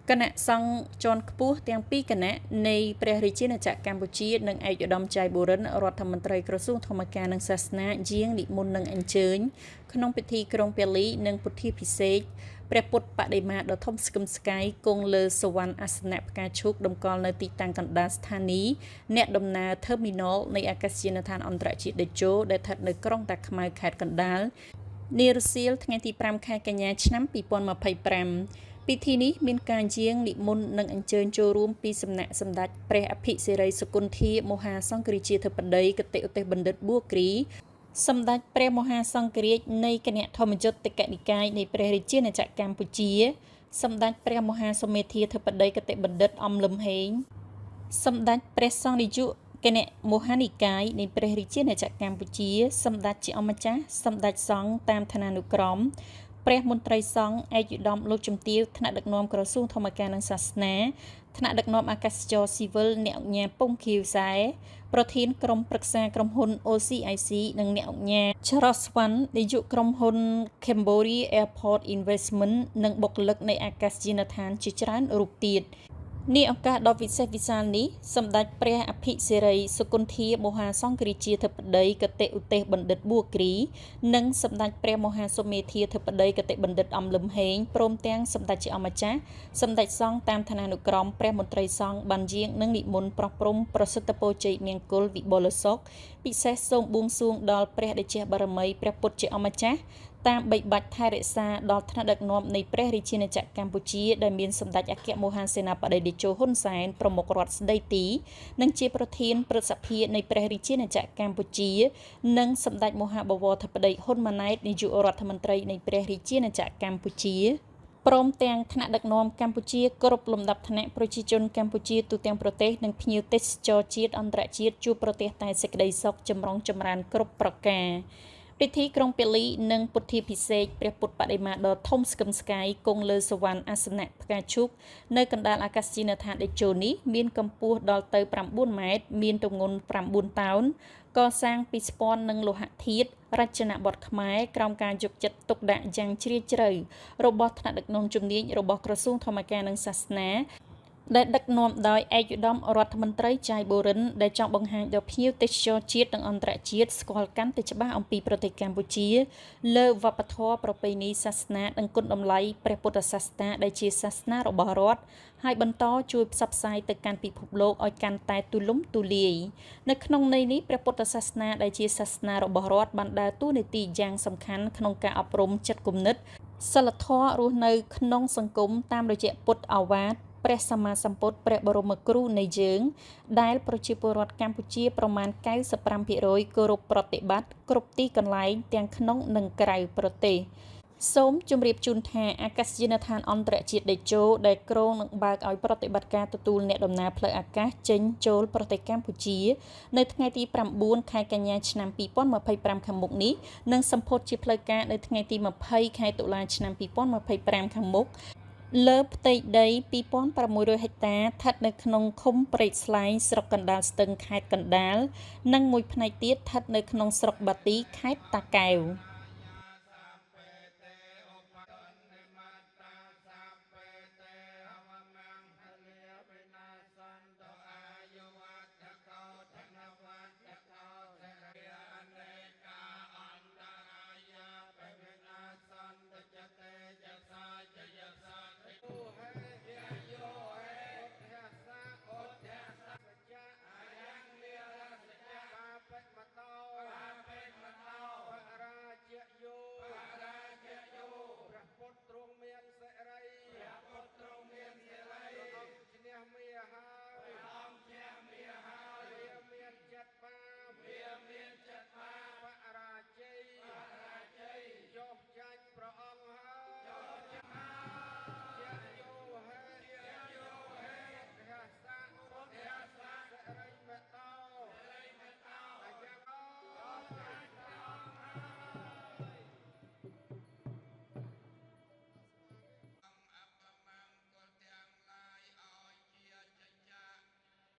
គណៈសង្ឃជាន់ខ្ពស់ទាំងពីរគណៈនៃព្រះរាជាណាចក្រកម្ពុជានិងឯកឧត្តមចៅបូរិនរដ្ឋមន្ត្រីក្រសួងធម្មការនិងសាសនាយាងនិមន្តនិងអញ្ជើញក្នុងពិធីក្រុងពាលីនិងពុទ្ធាភិសេកព្រះពុទ្ធបដិមាដ៏ធំស្កឹមស្កៃគង់លើសវណ្ណអាសនៈផ្កាឈូកតម្កល់នៅទីតាំងកណ្ដាលស្ថានីយ៍អ្នកដំណើរ Terminal នៃអាកាសយានដ្ឋានអន្តរជាតិតេជោដែលស្ថិតនៅក្រុងតាខ្មៅខេត្តកណ្ដាលនារសៀលថ្ងៃទី5ខែកញ្ញាឆ្នាំ2025ពិធីនេះមានការយាងនិមន្តនិងអញ្ជើញចូលរួមពីសំណាក់សម្ដេចព្រះអភិសិរិសុគន្ធាមហាសង្ឃរាជាធិបតីគតិឧទ្ទេសបណ្ឌិតបួគ្រីសម្ដេចព្រះមហាសង្ឃរាជនៃគណៈធម្មយុត្តិកនិកាយនៃព្រះរាជាណាចក្រកម្ពុជាសម្ដេចព្រះមហាសូមេធាធិបតីគតិបណ្ឌិតអំលឹមហេងសម្ដេចព្រះសង្ឃនាយកគណៈមហានិកាយនៃព្រះរាជាណាចក្រកម្ពុជាសម្ដេចជាអម្ចាស់សម្ដេចសង្ឃតាមឋានានុក្រមព្រះមន្ត្រីសង្ឃឯកឧត្តមលោកជំទាវថ្នាក់ដឹកនាំក្រសួងធម្មការនិងសាសនាថ្នាក់ដឹកនាំអាកាសចរស៊ីវិលអ្នកអង្គការពងខៀវខ្សែប្រធានក្រុមប្រឹក្សាក្រុមហ៊ុន OCIC និងអ្នកអង្គការច្រោះស្វ័ននាយកក្រុមហ៊ុន Cambodia Airport Investment និងបុគ្គលិកនៃអាកាសយានដ្ឋានជាច្រើនរូបទៀតនាឱកាសដ៏វិសេសវិសាលនេះសម្ដេចព្រះអភិសិរិសុគន្ធាមហាសង្ឃរាជាធិបតីគតិឧទ្ទេសបណ្ឌិតបួគ្រីនិងសម្ដេចព្រះមហាសូមេធាធិបតីគតិបណ្ឌិតអំលឹមហេងព្រមទាំងសម្ដេចជាអម្ចាស់សម្ដេចសង្ឃតាមឋានានុក្រមព្រះមន្ត្រីសង្ឃបានយាងនិងនិមន្តប្រោះព្រំប្រសិទ្ធពរជ័យមង្គលវិបុលសុខពិសេសសូមបួងសួងដល់ព្រះតេជះបារមីព្រះពុទ្ធជាអម្ចាស់តាមបីបាច់ថែរក្សាដល់ថ្នាក់ដឹកនាំនៃព្រះរាជាណាចក្រកម្ពុជាដែលមានសម្ដេចអគ្គមហាសេនាបតីតេជោហ៊ុនសែនប្រមុខរដ្ឋស្ដីទីនិងជាប្រធានព្រឹទ្ធសភានៃព្រះរាជាណាចក្រកម្ពុជានិងសម្ដេចមហាបវរធិបតីហ៊ុនម៉ាណែតនាយករដ្ឋមន្ត្រីនៃព្រះរាជាណាចក្រកម្ពុជាព្រមទាំងថ្នាក់ដឹកនាំកម្ពុជាគ្រប់លំដាប់ថ្នាក់ប្រជាជនកម្ពុជាទូទាំងប្រទេសនិងភ្ញៀវទេសចរជាតិអន្តរជាតិជួបប្រទេសតែសេចក្តីសុខចម្រុងចម្រើនគ្រប់ប្រការពិធីក្រុងពាលីនិងពុទ្ធាភិសេកព្រះពុទ្ធបដិមាដ៏ធំស្កឹមស្កៃគង់លើសវណ្ណអាសនៈផ្កាឈូកនៅកណ្ដាលអាកាសយានដ្ឋានតេជោនេះមានកម្ពស់ដល់ទៅ9ម៉ែត្រមានទម្ងន់9តោនកសាងពីស្ពាន់និងលោហៈធាតុរចនាបថខ្មែរក្រោមការយកចិត្តទុកដាក់យ៉ាងជ្រាលជ្រៅរបស់ថ្នាក់ដឹកនាំជំនាញរបស់ក្រសួងធម្មការនិងសាសនាដែលដឹកនាំដោយឯកឧត្តមរដ្ឋមន្ត្រីចៅបូរិនដែលចង់បង្ហាញដល់ភ្ញៀវទេសចរជាតិនិងអន្តរជាតិស្គាល់កាន់តែច្បាស់អំពីប្រទេសកម្ពុជាលើវប្បធម៌ប្រពៃណីសាសនានិងគុណតម្លៃព្រះពុទ្ធសាសនាដែលជាសាសនារបស់រដ្ឋហើយបន្តជួយផ្សព្វផ្សាយទៅកាន់ពិភពលោកឲ្យកាន់តែទូលំទូលាយនៅក្នុងន័យនេះព្រះពុទ្ធសាសនាដែលជាសាសនារបស់រដ្ឋបានដើរតួនាទីយ៉ាងសំខាន់ក្នុងការអប់រំចិត្តគំនិតសិលធម៌រស់នៅក្នុងសង្គមតាមរយៈពុទ្ធឱវាទព្រះសម្មាសម្ពុទ្ធព្រះបរមគ្រូនៃយើងដែលប្រជាពលរដ្ឋកម្ពុជាប្រមាណ 95% គោរពប្រតិបត្តិគ្រប់ទីកន្លែងទាំងក្នុងនិងក្រៅប្រទេសសូមជម្រាបជូនថាអាកាសយានដ្ឋានអន្តរជាតិតេជោដែលគ្រោងនឹងបើកឲ្យប្រតិបត្តិការទទួលអ្នកដំណើរផ្លូវអាកាសចេញចូលប្រទេសកម្ពុជានៅថ្ងៃទី9ខែកញ្ញាឆ្នាំ2025ខាងមុខនេះនិងសម្ពោធជាផ្លូវការនៅថ្ងៃទី20ខែតុលាឆ្នាំ2025ខាងមុខលើផ្ទៃដី 2600 ហិកតាស្ថិតនៅក្នុងឃុំព្រែកស្លែងស្រុកកណ្ដាលស្ទឹងខេត្តកណ្ដាលនិងមួយផ្នែកទៀតស្ថិតនៅក្នុងស្រុកបាទីខេត្តតាកែវ